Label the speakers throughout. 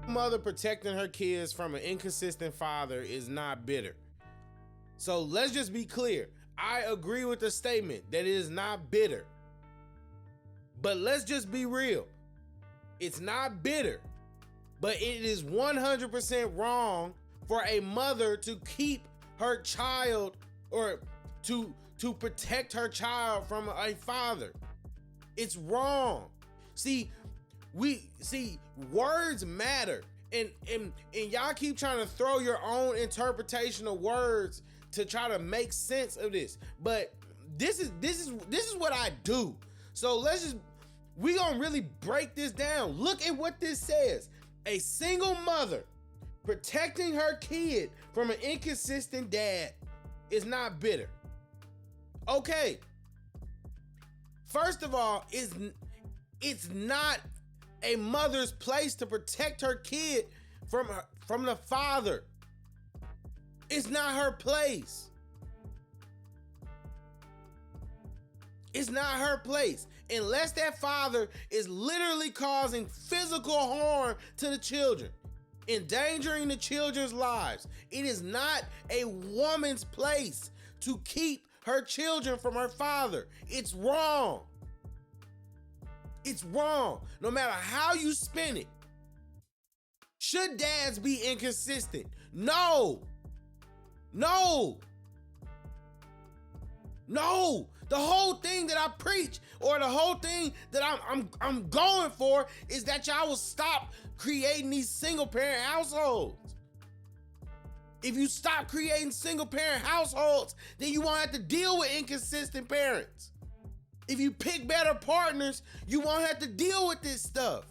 Speaker 1: Mother protecting her kids from an inconsistent father is not bitter. So let's just be clear. I agree with the statement that it is not bitter. But let's just be real. It's not bitter, but it is 100% wrong for a mother to keep her child or to protect her child from a father. It's wrong. See, words matter. And y'all keep trying to throw your own interpretation of words to try to make sense of this. But this is what I do. So we gonna really break this down. Look at what this says. A single mother protecting her kid from an inconsistent dad is not bitter. Okay. First of all, it's not a mother's place to protect her kid from the father. It's not her place. It's not her place. Unless that father is literally causing physical harm to the children, endangering the children's lives. It is not a woman's place to keep her children from her father. It's wrong. It's wrong. No matter how you spin it. Should dads be inconsistent? No. No. No. The whole thing that I preach, or the whole thing that I'm going for, is that y'all will stop creating these single parent households. If you stop creating single parent households, then you won't have to deal with inconsistent parents. If you pick better partners, you won't have to deal with this stuff.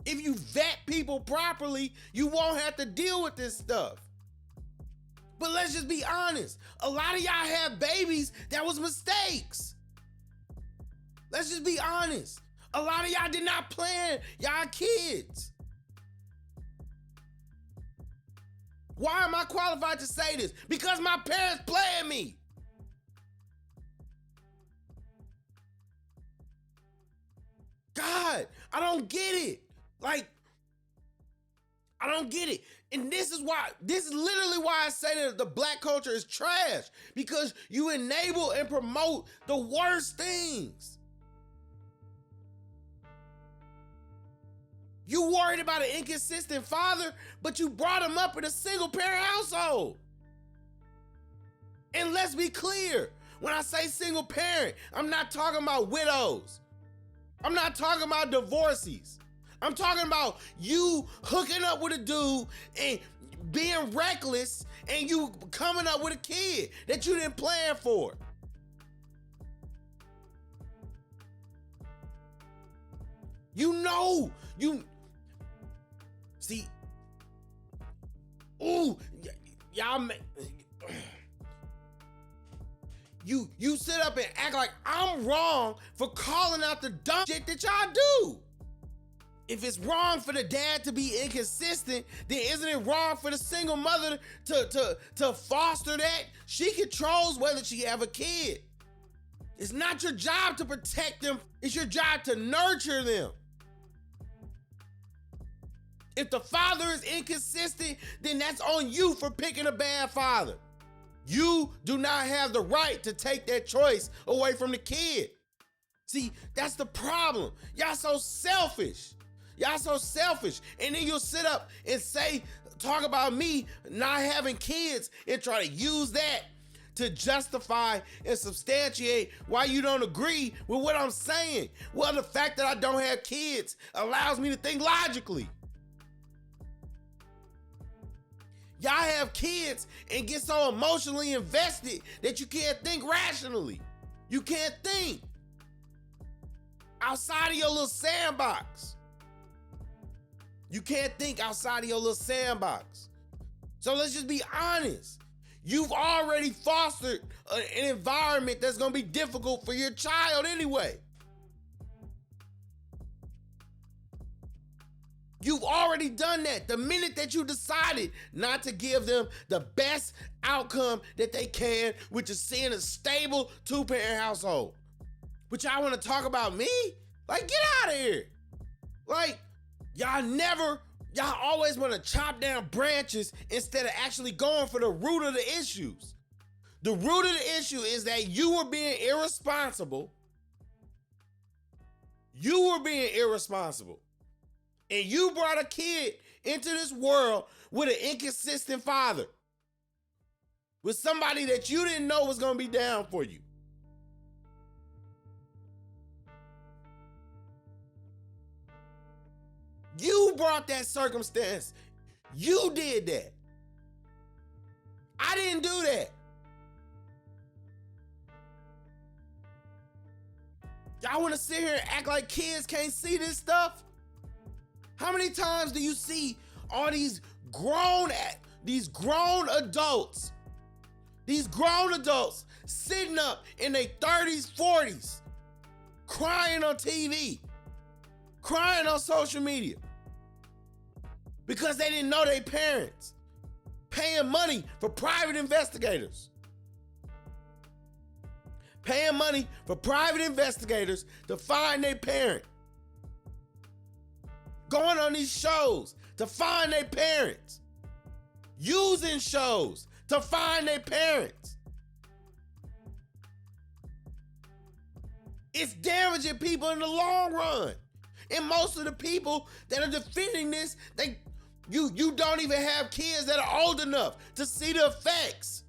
Speaker 1: If you vet people properly, you won't have to deal with this stuff. But let's just be honest. A lot of y'all have babies that was mistakes. Let's just be honest. A lot of y'all did not plan y'all kids. Why am I qualified to say this? Because my parents planned me. God, I don't get it. Like, I don't get it. And this is literally why I say that the black culture is trash. Because you enable and promote the worst things. You worried about an inconsistent father, but you brought him up in a single parent household. And let's be clear. When I say single parent, I'm not talking about widows. I'm not talking about divorcees. I'm talking about you hooking up with a dude and being reckless and you coming up with a kid that you didn't plan for. See, y'all, you sit up and act like I'm wrong for calling out the dumb shit that y'all do. If it's wrong for the dad to be inconsistent, then isn't it wrong for the single mother to foster that? She controls whether she have a kid. It's not your job to protect them. It's your job to nurture them. If the father is inconsistent, then that's on you for picking a bad father. You do not have the right to take that choice away from the kid. See, that's the problem. Y'all so selfish. Y'all so selfish. And then you'll sit up and talk about me not having kids and try to use that to justify and substantiate why you don't agree with what I'm saying. Well, the fact that I don't have kids allows me to think logically. Y'all have kids and get so emotionally invested that you can't think rationally. You can't think outside of your little sandbox. You can't think outside of your little sandbox. So let's just be honest. You've already fostered an environment that's going to be difficult for your child anyway. You've already done that the minute that you decided not to give them the best outcome that they can, which is seeing a stable two-parent household. But y'all want to talk about me? Like, get out of here. Like, Y'all always want to chop down branches instead of actually going for the root of the issues. The root of the issue is that you were being irresponsible. You were being irresponsible. And you brought a kid into this world with an inconsistent father. With somebody that you didn't know was going to be down for you. You brought that circumstance. You did that. I didn't do that. Y'all want to sit here and act like kids can't see this stuff? How many times do you see all these grown adults sitting up in their 30s, 40s, crying on TV, crying on social media because they didn't know their parents, paying money for private investigators. Paying money for private investigators to find their parent. Going on these shows to find their parents. Using shows to find their parents. It's damaging people in the long run. And most of the people that are defending this, you don't even have kids that are old enough to see the effects.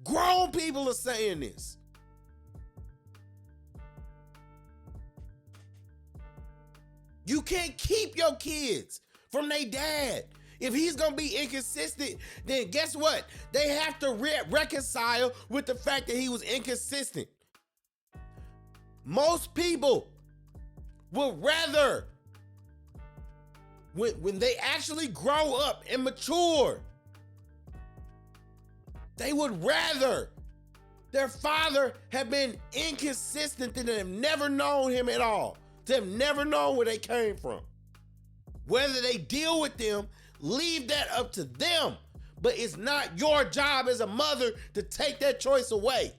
Speaker 1: Grown people are saying this. You can't keep your kids from their dad. If he's going to be inconsistent, then guess what? They have to reconcile with the fact that he was inconsistent. Most people would rather, when they actually grow up and mature, they would rather their father have been inconsistent than have never known him at all, to have never known where they came from. Whether they deal with them, leave that up to them. But it's not your job as a mother to take that choice away.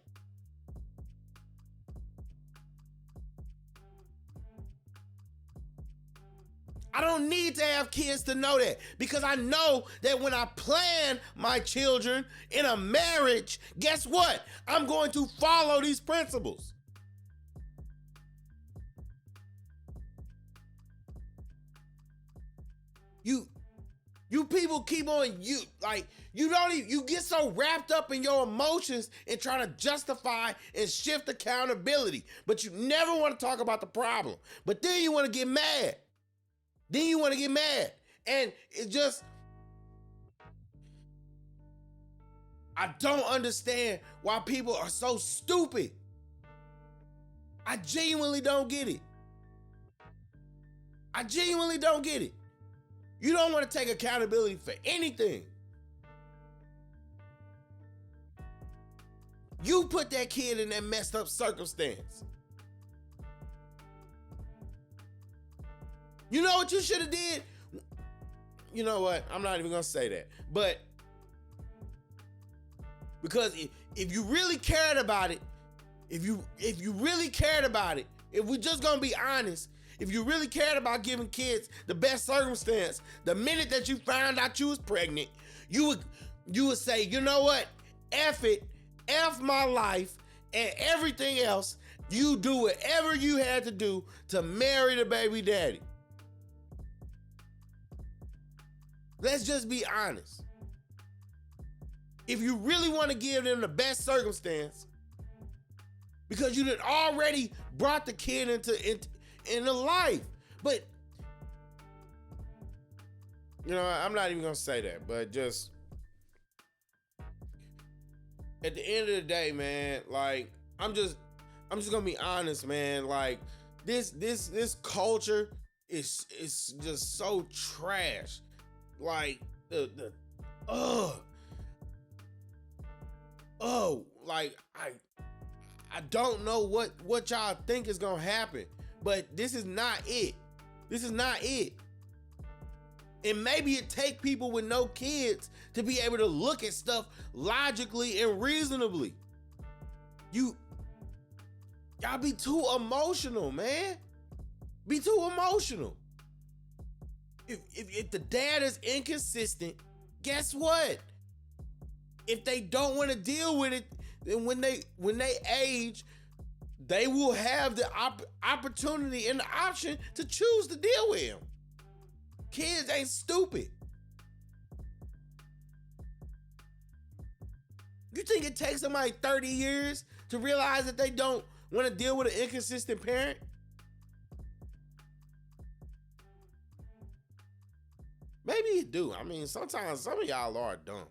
Speaker 1: I don't need to have kids to know that, because I know that when I plan my children in a marriage, guess what? I'm going to follow these principles. You people keep on, you get so wrapped up in your emotions and trying to justify and shift accountability, but you never want to talk about the problem. But then you want to get mad. And it just, I don't understand why people are so stupid. I genuinely don't get it. You don't want to take accountability for anything. You put that kid in that messed up circumstance. You know what you should have did? You know what? I'm not even going to say that. But because if you really cared about it, if we're just going to be honest, if you really cared about giving kids the best circumstance, the minute that you found out you was pregnant, you would say, you know what? F it, F my life and everything else. You do whatever you had to do to marry the baby daddy. Let's just be honest. If you really want to give them the best circumstance, because you had already brought the kid into life. But, you know, I'm not even going to say that, but just at the end of the day, man, like, I'm just going to be honest, man. Like, this culture is just so trash. Like, like, I don't know what y'all think is gonna happen, but this is not it. And maybe it take people with no kids to be able to look at stuff logically and reasonably. Y'all be too emotional, man. be too emotional. If the dad is inconsistent, guess what? If they don't want to deal with it, then when they age, they will have the opportunity and the option to choose to deal with him. Kids ain't stupid. You think it takes somebody 30 years to realize that they don't want to deal with an inconsistent parent? Maybe you do. I mean, sometimes some of y'all are dumb.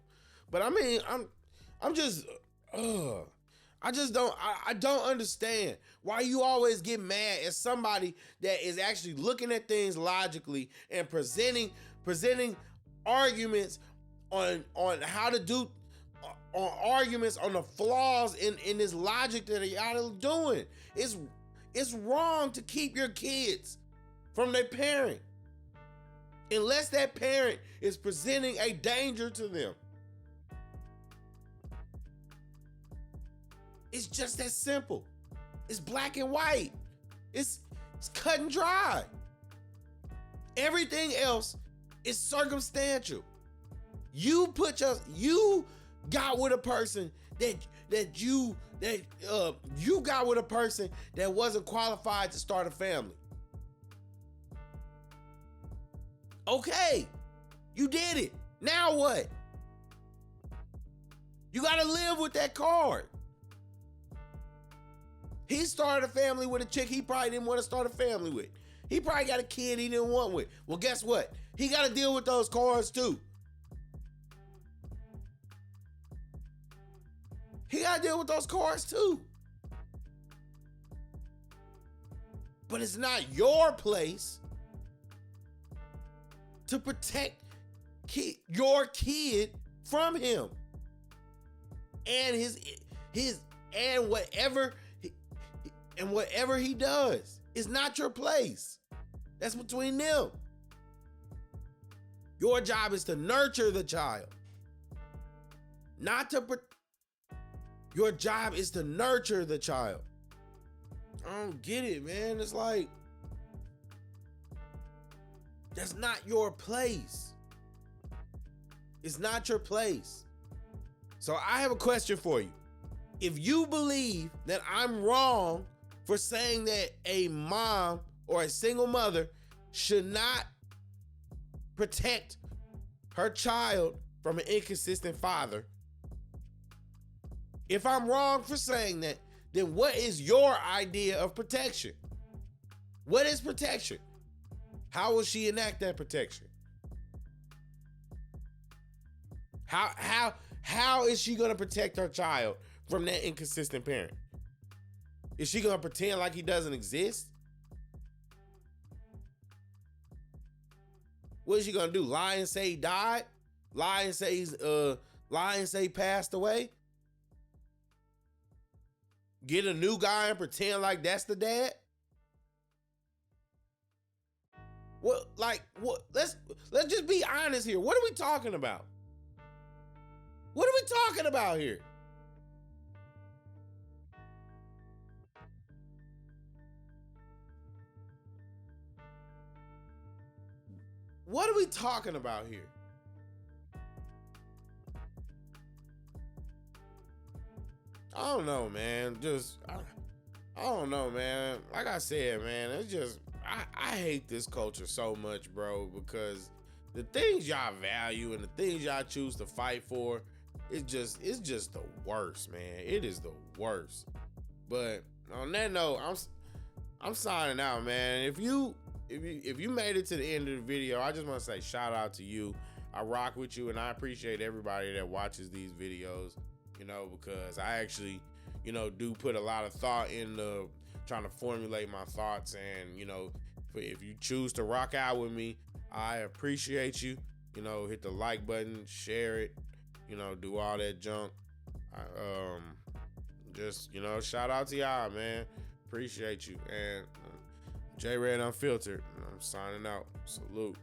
Speaker 1: But I mean, I'm just I just don't understand why you always get mad at somebody that is actually looking at things logically and presenting arguments on how to do on arguments on the flaws in this logic that y'all are doing. It's wrong to keep your kids from their parent unless that parent is presenting a danger to them. It's just that simple. It's black and white. It's cut and dry. Everything else is circumstantial. You got with a person that you got with a person that wasn't qualified to start a family. Okay, you did it. Now what? You gotta live with that card. He started a family with a chick he probably didn't want to start a family with. He probably got a kid he didn't want with. Well, guess what? He got to deal with those cards too. He got to deal with those cards too. But it's not your place to protect your kid from him and his and whatever he does. It's not your place. That's between them. Your job is to nurture the child. Your job is to nurture the child. I don't get it, man. It's like, that's not your place. It's not your place. So I have a question for you. If you believe that I'm wrong for saying that a mom or a single mother should not protect her child from an inconsistent father, if I'm wrong for saying that, then what is your idea of protection? What is protection? How will she enact that protection? How is she gonna protect her child from that inconsistent parent? Is she gonna pretend like he doesn't exist? What is she gonna do? Lie and say he died? Lie and say he passed away? Get a new guy and pretend like that's the dad? What? Let's just be honest here. What are we talking about? What are we talking about here? What are we talking about here? I don't know, man. I don't know, man. Like I said, man, it's just, I hate this culture so much, bro, because the things y'all value and the things y'all choose to fight for, it's just the worst, man. It is the worst. But on that note, I'm signing out, man. If you made it to the end of the video, I just want to say shout out to you. I rock with you, and I appreciate everybody that watches these videos, because I actually, do put a lot of thought into trying to formulate my thoughts. And, if you choose to rock out with me, I appreciate you. Hit the like button, share it, do all that junk. Just, shout out to y'all, man. Appreciate you. And J Red Unfiltered. I'm signing out. Salute.